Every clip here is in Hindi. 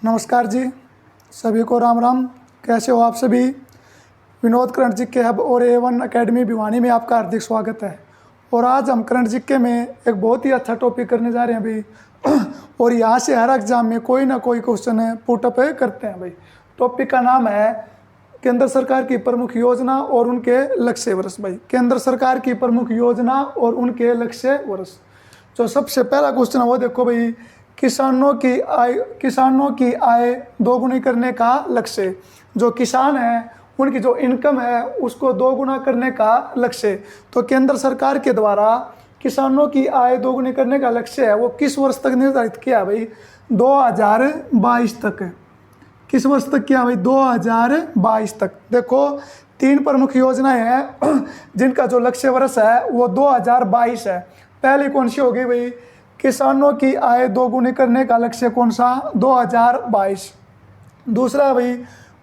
नमस्कार जी, सभी को राम राम। कैसे हो आप सभी। विनोद करंट जी के हब और A1 अकेडमी भिवानी में आपका हार्दिक स्वागत है। और आज हम करंट जी के में एक बहुत ही अच्छा टॉपिक करने जा रहे हैं भाई। और यहाँ से हर एग्जाम में कोई ना कोई क्वेश्चन है पुटअप करते हैं भाई। टॉपिक का नाम है केंद्र सरकार की प्रमुख योजना और उनके लक्ष्य वर्ष। भाई केंद्र सरकार की प्रमुख योजना और उनके लक्ष्य वर्ष। जो सबसे पहला क्वेश्चन है वो देखो भाई, किसानों की आय दोगुनी करने का लक्ष्य। जो किसान हैं उनकी जो इनकम है उसको दोगुना करने का लक्ष्य। तो केंद्र सरकार के द्वारा किसानों की आय दोगुनी करने का लक्ष्य है वो किस वर्ष तक निर्धारित किया है भाई? 2022 तक। किस वर्ष तक किया भाई? 2022 तक। देखो तीन प्रमुख योजनाएं हैं जिनका जो लक्ष्य वर्ष है वो 2022 है। पहली कौन सी होगी भाई? किसानों की आय दोगुनी करने का लक्ष्य कौन सा? 2022। दूसरा भाई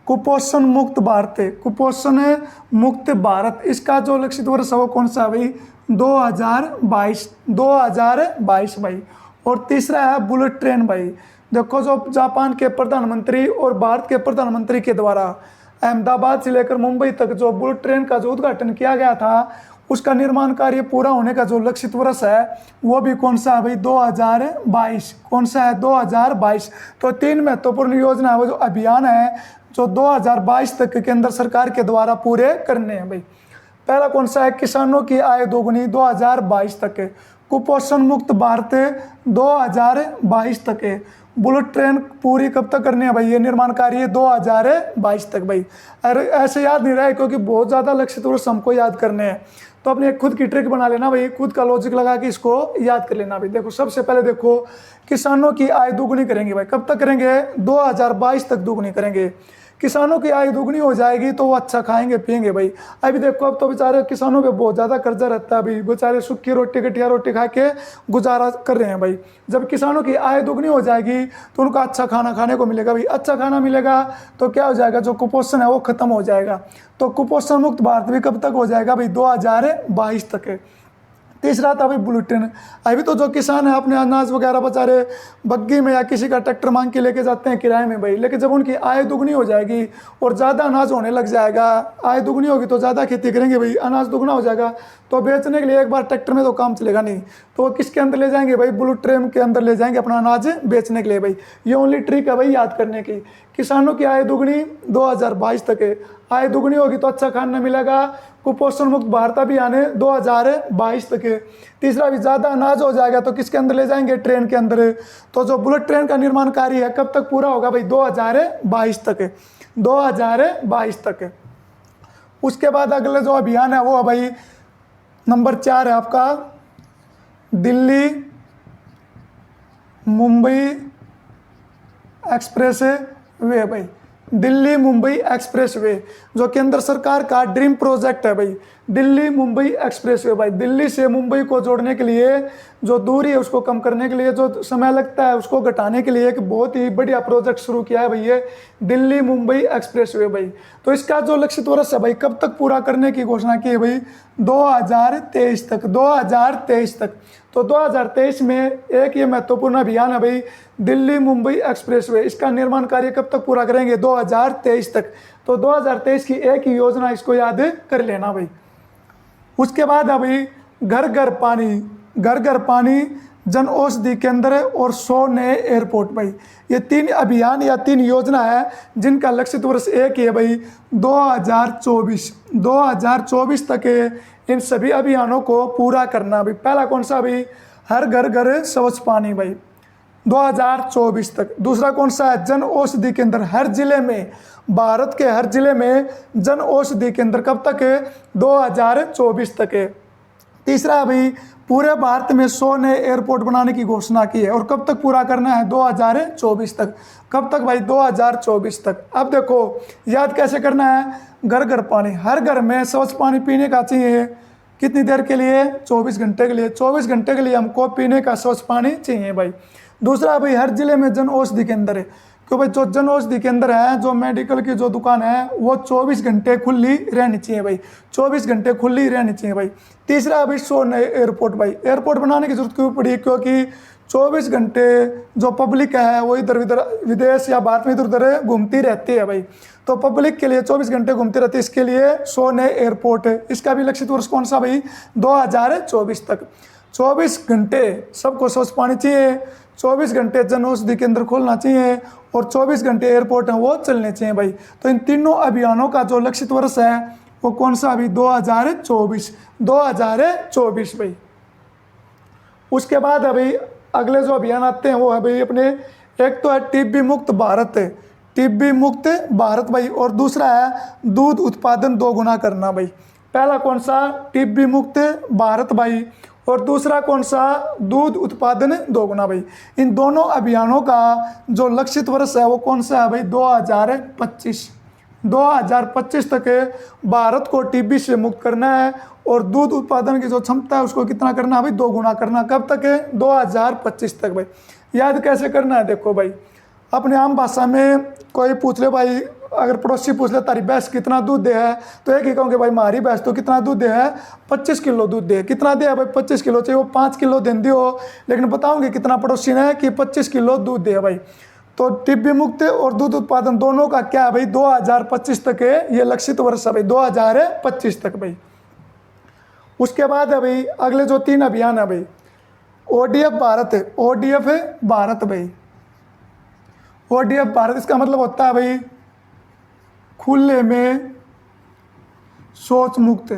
कुपोषण मुक्त भारत। कुपोषण मुक्त भारत, इसका जो लक्षित वर्ष है वो कौन सा भाई? 2022 भाई। और तीसरा है बुलेट ट्रेन भाई। देखो जो जापान के प्रधानमंत्री और भारत के प्रधानमंत्री के द्वारा अहमदाबाद से लेकर मुंबई तक जो बुलेट ट्रेन का जो उद्घाटन किया गया था उसका निर्माण कार्य पूरा होने का जो लक्षित वर्ष है वो भी कौन सा है भाई? 2022। कौन सा है? 2022। तो तीन महत्वपूर्ण योजना है वो जो अभियान है जो 2022 तक केंद्र सरकार के द्वारा पूरे करने हैं भाई। पहला कौन सा है? किसानों की आय दोगुनी 2022 तक है। कुपोषण मुक्त भारत 2022 तक है। बुलेट ट्रेन पूरी कब तक करनी है भाई? ये निर्माण कार्य 2022 तक भाई। अरे ऐसे याद नहीं रहा क्योंकि बहुत ज़्यादा लक्षित वर्ष हमको याद करने हैं, तो अपने खुद की ट्रिक बना लेना भाई, खुद का लॉजिक लगा के इसको याद कर लेना भाई। देखो सबसे पहले देखो किसानों की आय दोगुनी करेंगे भाई। कब तक करेंगे? 2022 तक दोगुनी करेंगे। किसानों की आय दोगुनी हो जाएगी तो वो अच्छा खाएंगे पिएंगे भाई। अभी देखो अब तो बेचारे किसानों पे बहुत ज़्यादा कर्जा रहता है भाई, बेचारे सूखी रोटी गठिया रोटी खा के गुजारा कर रहे हैं भाई। जब किसानों की आय दोगुनी हो जाएगी तो उनको अच्छा खाना खाने को मिलेगा भाई। अच्छा खाना मिलेगा तो क्या हो जाएगा? जो कुपोषण है वो खत्म हो जाएगा। तो कुपोषण मुक्त भारत भी कब तक हो जाएगा भाई? 2022 तक है। तीसरा था भाई बुलेट ट्रेन। अभी तो जो किसान है अपने अनाज वगैरह बेचारे बग्गी में या किसी का ट्रैक्टर मांग के लेके जाते हैं किराए में भाई, लेकिन जब उनकी आय दुगनी हो जाएगी और ज़्यादा अनाज होने लग जाएगा, आय दुगनी होगी तो ज़्यादा खेती करेंगे भाई, अनाज दुगना हो जाएगा तो बेचने के लिए एक बार ट्रैक्टर में तो काम चलेगा नहीं, तो वो किसके अंदर ले जाएंगे भाई? बुलेट ट्रेन के अंदर ले जाएंगे अपना अनाज बेचने के लिए भाई। ये ओनली ट्रिक है भाई याद करने की। किसानों की आय दुगनी 2022 तक है। आय दुगनी होगी तो अच्छा खाना मिलेगा। कुपोषण मुक्त भारत अभियान 2022 तक है। तीसरा भी ज़्यादा अनाज हो जाएगा तो किसके अंदर ले जाएंगे? ट्रेन के अंदर। तो जो बुलेट ट्रेन का निर्माण कार्य है कब तक पूरा होगा भाई? 2022 तक है। 2022 तक है। उसके बाद अगले जो अभियान है वो है भाई नंबर 4 है आपका दिल्ली मुंबई एक्सप्रेस वे भाई। दिल्ली मुंबई एक्सप्रेस वे जो केंद्र सरकार का ड्रीम प्रोजेक्ट है भाई। दिल्ली मुंबई एक्सप्रेस वे भाई, दिल्ली से मुंबई को जोड़ने के लिए जो दूरी है उसको कम करने के लिए, जो समय लगता है उसको घटाने के लिए एक बहुत ही बढ़िया प्रोजेक्ट शुरू किया है भाई ये दिल्ली मुंबई एक्सप्रेस वे भाई। तो इसका जो लक्षित वर्ष है भाई कब तक पूरा करने की घोषणा की है भाई? 2023 तक। 2023 तक। तो 2023 में एक ये महत्वपूर्ण अभियान है भाई दिल्ली मुंबई एक्सप्रेस वे। इसका निर्माण कार्य कब तक पूरा करेंगे? 2023 तक। तो 2023 की एक ही योजना, इसको याद कर लेना भाई। उसके बाद अभी घर घर पानी जन औषधि केंद्र और 100 नए एयरपोर्ट भाई। ये तीन अभियान या तीन योजना है जिनका लक्षित वर्ष एक ही है भाई 2024। 2024 तक इन सभी अभियानों को पूरा करना भाई। पहला कौन सा भाई? हर घर स्वच्छ पानी भाई 2024 तक। दूसरा कौन सा है? जन औषधि केंद्र हर जिले में, भारत के हर जिले में जन औषधि केंद्र कब तक है? 2024 तक है। तीसरा भाई पूरे भारत में 100 नए एयरपोर्ट बनाने की घोषणा की है और कब तक पूरा करना है? 2024 तक। कब तक भाई? 2024 तक। अब देखो याद कैसे करना है? घर पानी, हर घर में स्वच्छ पानी पीने का चाहिए। कितनी देर के लिए? 24 घंटे के लिए। 24 घंटे के लिए हमको पीने का स्वच्छ पानी चाहिए भाई। दूसरा भाई हर जिले में जन औषधि केंद्र है, क्यों भाई? जो जन औषधि केंद्र है, जो मेडिकल की जो दुकान है वो 24 घंटे खुली रहनी चाहिए भाई। 24 घंटे खुली रहनी चाहिए भाई। तीसरा भाई 100 नए एयरपोर्ट भाई। एयरपोर्ट बनाने की जरूरत क्यों पड़ी? क्योंकि 24 घंटे जो पब्लिक है वो इधर उधर विदेश या भारत में इधर उधर घूमती रहती है भाई। तो पब्लिक के लिए 24 घंटे घूमती रहती है, इसके लिए 100 नए एयरपोर्ट है। इसका भी लक्षित वर्ष कौन सा भाई? 2024 तक। 24 घंटे सबको स्वच्छ पानी चाहिए, 24 घंटे जन औषधि केंद्र खोलना चाहिए और 24 घंटे एयरपोर्ट हैं वो चलने चाहिए भाई। तो इन तीनों अभियानों का जो लक्षित वर्ष है वो कौन सा अभी? 2024 भाई। उसके बाद अभी अगले जो अभियान आते हैं वो है भाई अपने, एक तो है टीबी मुक्त भारत, टीबी मुक्त भारत भाई, और दूसरा है दूध उत्पादन 2 गुना करना भाई। पहला कौन सा? टीबी मुक्त भारत भाई, और दूसरा कौन सा? दूध उत्पादन 2 गुना भाई। इन दोनों अभियानों का जो लक्षित वर्ष है वो कौन सा है भाई? 2025 तक भारत को टीबी से मुक्त करना है, और दूध उत्पादन की जो क्षमता है उसको कितना करना है भाई? 2 गुना करना। कब तक है? 2025 तक भाई। याद कैसे करना है? देखो भाई, अपने आम भाषा में कोई पूछ ले भाई, अगर पड़ोसी पूछ ले तारी भैंस कितना दूध दे है, तो एक ही कहूँगे भाई हमारी भैंस तो कितना दूध दे है? 25 किलो दूध दे। कितना दे है भाई? 25 किलो। चाहिए वो 5 किलो दें दियो, लेकिन बताओगे कितना पड़ोसी ने कि 25 किलो दूध दे है भाई। तो टीबी मुक्त और दूध उत्पादन दोनों का क्या है भाई? 2025 तक है ये लक्षित वर्ष है भाई, 2025 तक भाई। उसके बाद है भाई अगले जो 3 अभियान है भाई, ODF भारत है, ODF भारत भाई। ODF भारत इसका मतलब होता है भाई खुले में शौच मुक्त,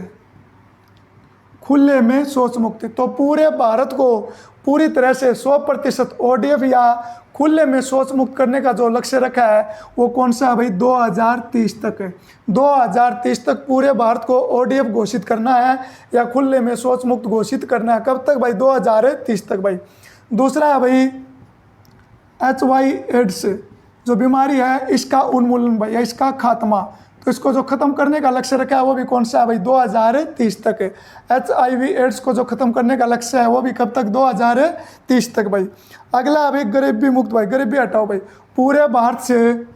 खुले में शौच मुक्त। तो पूरे भारत को पूरी तरह से 100% ODF या खुले में शौच मुक्त करने का जो लक्ष्य रखा है वो कौन सा है भाई? 2030 तक है। 2030 तक पूरे भारत को ODF घोषित करना है या खुले में शौच मुक्त घोषित करना है। कब तक भाई? 2030 तक भाई। दूसरा है भाई HY एड्स जो बीमारी है इसका उन्मूलन भाई, या इसका खात्मा। तो इसको जो खत्म करने का लक्ष्य रखा है वो भी कौन सा है भाई? 2030 तक है। HIV एड्स को जो खत्म करने का लक्ष्य है वो भी कब तक? 2030 तक भाई। अगला अभी गरीबी मुक्त भाई, गरीबी हटाओ भाई। पूरे भारत से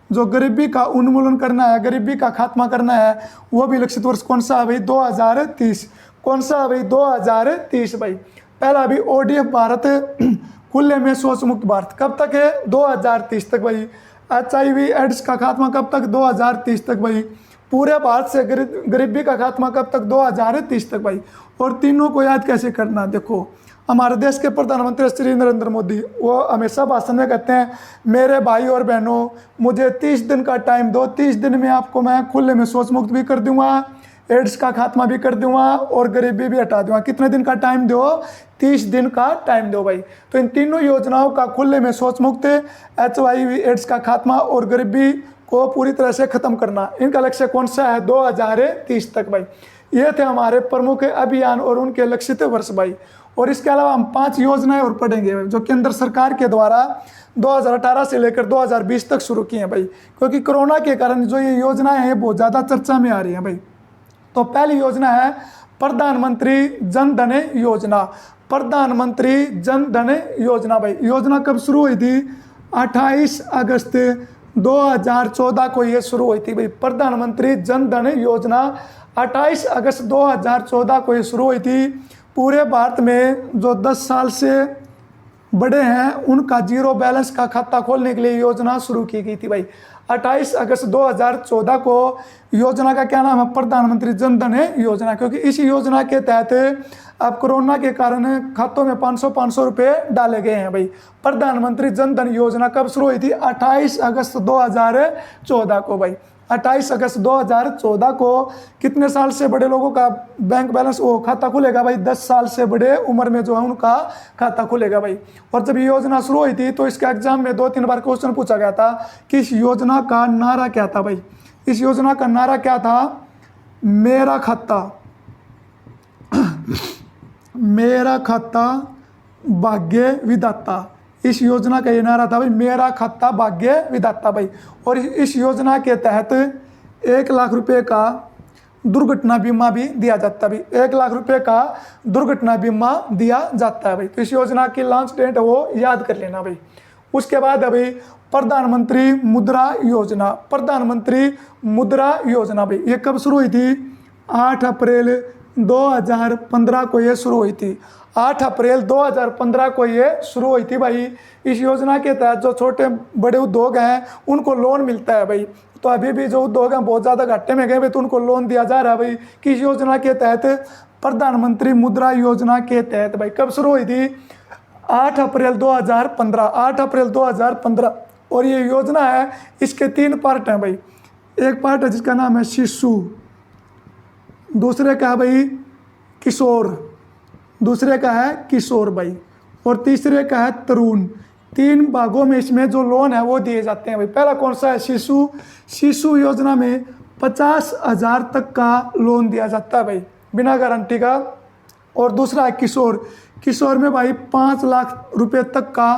जो गरीबी का उन्मूलन करना है, गरीबी का खात्मा करना है, वो भी लक्षित वर्ष कौन सा है भाई? 2030। कौन सा है भाई? 2030 भाई। पहला अभी ODF भारत खुले में शौच मुक्त भारत कब तक है? 2030 तक भाई। HIV एड्स का खात्मा कब तक? 2030 तक भाई। पूरे भारत से गरीबी का खात्मा कब तक? 2030 तक भाई। और तीनों को याद कैसे करना? देखो, हमारे देश के प्रधानमंत्री श्री नरेंद्र मोदी वो हमेशा भाषण में कहते हैं, मेरे भाई और बहनों मुझे 30 दिन का टाइम दो, 30 दिन में आपको मैं खुले में शौच मुक्त भी कर दूंगा, एड्स का खात्मा भी कर दूंगा और गरीबी भी हटा दूंगा। कितने दिन का टाइम दो? 30 दिन का टाइम दो भाई। तो इन तीनों योजनाओं का खुले में शौच मुक्त, HIV एड्स का खात्मा और गरीबी को पूरी तरह से खत्म करना, इनका लक्ष्य कौन सा है? 2030 तक भाई। ये थे हमारे प्रमुख अभियान और उनके लक्षित वर्ष भाई। और इसके अलावा हम 5 योजनाएं और पढ़ेंगे जो केंद्र सरकार के द्वारा 2018 से लेकर 2020 तक शुरू की हैं भाई, क्योंकि कोरोना के कारण जो ये योजनाएं हैं बहुत ज़्यादा चर्चा में आ रही हैं भाई। तो पहली योजना है प्रधानमंत्री जन धन योजना। प्रधानमंत्री जन धन योजना भाई, योजना कब शुरू हुई थी? 28 अगस्त 2014 को ये शुरू हुई थी भाई। प्रधानमंत्री जन धन योजना 28 अगस्त 2014 को ये शुरू हुई थी। पूरे भारत में जो 10 साल से बड़े हैं उनका जीरो बैलेंस का खाता खोलने के लिए योजना शुरू की गई थी भाई। 28 अगस्त 2014 को योजना का क्या नाम है? प्रधानमंत्री जन धन योजना, क्योंकि इस योजना के तहत अब कोरोना के कारण खातों में 500 रुपये डाले गए हैं भाई। प्रधानमंत्री जन धन योजना कब शुरू हुई थी? 28 अगस्त 2014 को भाई। 28 अगस्त 2014 को कितने साल से बड़े लोगों का बैंक बैलेंस वो खाता खुलेगा भाई? 10 साल से बड़े उम्र में जो है उनका खाता खुलेगा भाई। और जब ये योजना शुरू हुई थी तो इसके एग्जाम में 2-3 बार क्वेश्चन पूछा गया था कि इस योजना का नारा क्या था भाई? इस योजना का नारा क्या था? मेरा खाता मेरा खाता भाग्य विधाता। इस योजना का ये नारा था भाई, मेरा खाता भाग्य विधाता भाई। और इस योजना के तहत 1 लाख रुपए का दुर्घटना बीमा भी दिया जाता है भाई। 1 लाख रुपए का दुर्घटना बीमा दिया जाता है भाई। तो इस योजना की लॉन्च डेट वो याद कर लेना भाई। उसके बाद अभी प्रधानमंत्री मुद्रा योजना। प्रधानमंत्री मुद्रा योजना भाई ये कब शुरू हुई थी? 8 अप्रैल 2015 को ये शुरू हुई थी। 8 अप्रैल 2015 को ये शुरू हुई थी भाई। इस योजना के तहत जो छोटे बड़े उद्योग हैं उनको लोन मिलता है भाई। तो अभी भी जो उद्योग हैं बहुत ज़्यादा घाटे में गए भाई, तो उनको लोन दिया जा रहा है भाई। किस योजना के तहत? प्रधानमंत्री मुद्रा योजना के तहत भाई। कब शुरू हुई थी? 8 अप्रैल 2015, 8 अप्रैल 2015। और ये योजना है, इसके 3 पार्ट हैं भाई। एक पार्ट है जिसका नाम है शिशु, दूसरे का है भाई किशोर, दूसरे का है किशोर भाई, और तीसरे का है तरुण। 3 भागों में इसमें जो लोन है वो दिए जाते हैं भाई। पहला कौन सा है? शिशु। शिशु योजना में 50,000 तक का लोन दिया जाता है भाई, बिना गारंटी का। और दूसरा है किशोर। किशोर में भाई 5 लाख रुपए तक का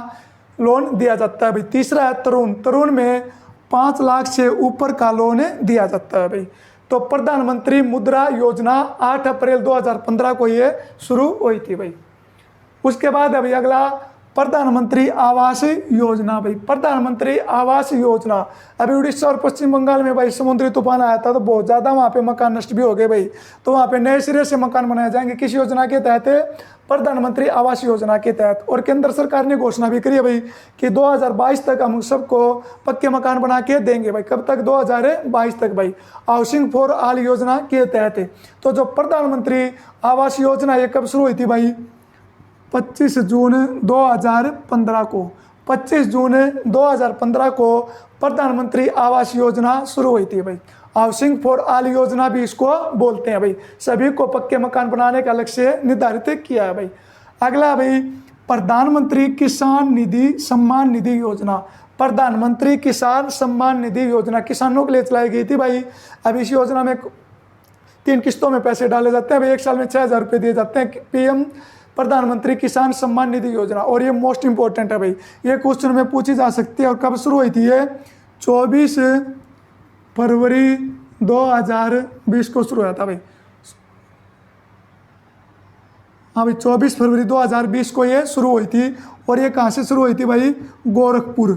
लोन दिया जाता है भाई। तीसरा है तरुण। तरुण में 5 लाख से ऊपर का लोन दिया जाता है भाई। तो प्रधानमंत्री मुद्रा योजना 8 अप्रैल 2015 को ये शुरू हुई थी भाई। उसके बाद अभी अगला प्रधानमंत्री आवास योजना भाई। प्रधानमंत्री आवास योजना, अभी उड़ीसा और पश्चिम बंगाल में भाई समुद्री तूफान आया था, तो बहुत ज़्यादा वहाँ पे मकान नष्ट भी हो गए भाई। तो वहाँ पे नए सिरे से मकान बनाए जाएंगे। किस योजना के तहत? प्रधानमंत्री आवास योजना के तहत। और केंद्र सरकार ने घोषणा भी करी है भाई कि 2022 तक हम सबको पक्के मकान बना के देंगे भाई। कब तक? 2022 तक भाई, हाउसिंग फॉर ऑल योजना के तहत। तो जो प्रधानमंत्री आवास योजना ये कब शुरू हुई थी भाई? 25 जून 2015 को। 25 जून 2015 को प्रधानमंत्री आवास योजना शुरू हुई थी भाई। हाउसिंग फॉर ऑल योजना भी इसको बोलते हैं भाई। सभी को पक्के मकान बनाने का लक्ष्य निर्धारित किया है भाई। अगला भाई प्रधानमंत्री किसान निधि सम्मान निधि योजना। प्रधानमंत्री किसान सम्मान निधि योजना किसानों के लिए चलाई गई थी भाई। अब इस योजना में 3 किस्तों में पैसे डाले जाते हैं भाई। एक साल में 6,000 रुपये दिए जाते हैं। पीएम प्रधानमंत्री किसान सम्मान निधि योजना। और ये मोस्ट इंपॉर्टेंट है भाई, ये क्वेश्चन में पूछी जा सकती है। और कब शुरू हुई थी ये? 24 फरवरी 2020 को शुरू हुआ था भाई। हाँ भाई, 24 फरवरी 2020 को ये शुरू हुई थी। और ये कहाँ से शुरू हुई थी भाई? गोरखपुर।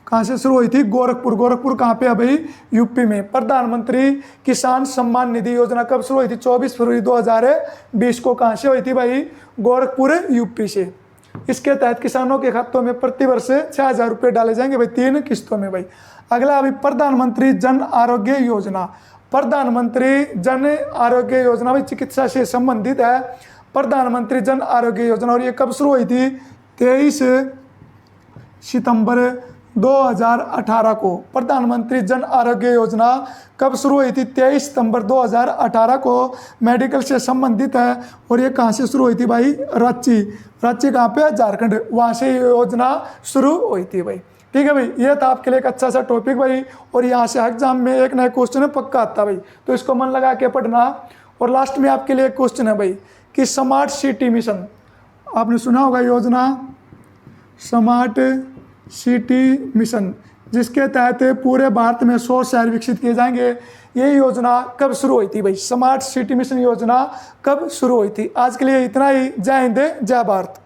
कहाँ से शुरू हुई थी? गोरखपुर। गोरखपुर कहाँ पे है भाई? यूपी में। प्रधानमंत्री किसान सम्मान निधि योजना कब शुरू हुई थी? 24 फरवरी 2020 को। कहाँ से हुई थी भाई? गोरखपुर, यूपी से। इसके तहत किसानों के खातों में प्रतिवर्ष 6,000 रुपये डाले जाएंगे भाई, 3 किस्तों में भाई। अगला अभी प्रधानमंत्री जन आरोग्य योजना। प्रधानमंत्री जन आरोग्य योजना भाई चिकित्सा से संबंधित है। प्रधानमंत्री जन आरोग्य योजना, और ये कब शुरू हुई थी? 23 सितंबर 2018 को। प्रधानमंत्री जन आरोग्य योजना कब शुरू हुई थी? 23 सितंबर 2018 को। मेडिकल से संबंधित है। और ये कहाँ से शुरू हुई थी भाई? रांची। रांची कहाँ पे है? झारखंड। वहाँ से ये योजना शुरू हुई थी भाई। ठीक है भाई, ये था आपके लिए एक अच्छा सा टॉपिक भाई। और यहाँ से एग्जाम में एक नया क्वेश्चन पक्का आता भाई, तो इसको मन लगा के पढ़ना। और लास्ट में आपके लिए एक क्वेश्चन है भाई कि स्मार्ट सिटी मिशन, आपने सुना होगा योजना स्मार्ट सिटी मिशन, जिसके तहत पूरे भारत में 100 शहर विकसित किए जाएंगे। ये योजना कब शुरू हुई थी भाई? स्मार्ट सिटी मिशन योजना कब शुरू हुई थी? आज के लिए इतना ही। जय हिंद, जय भारत।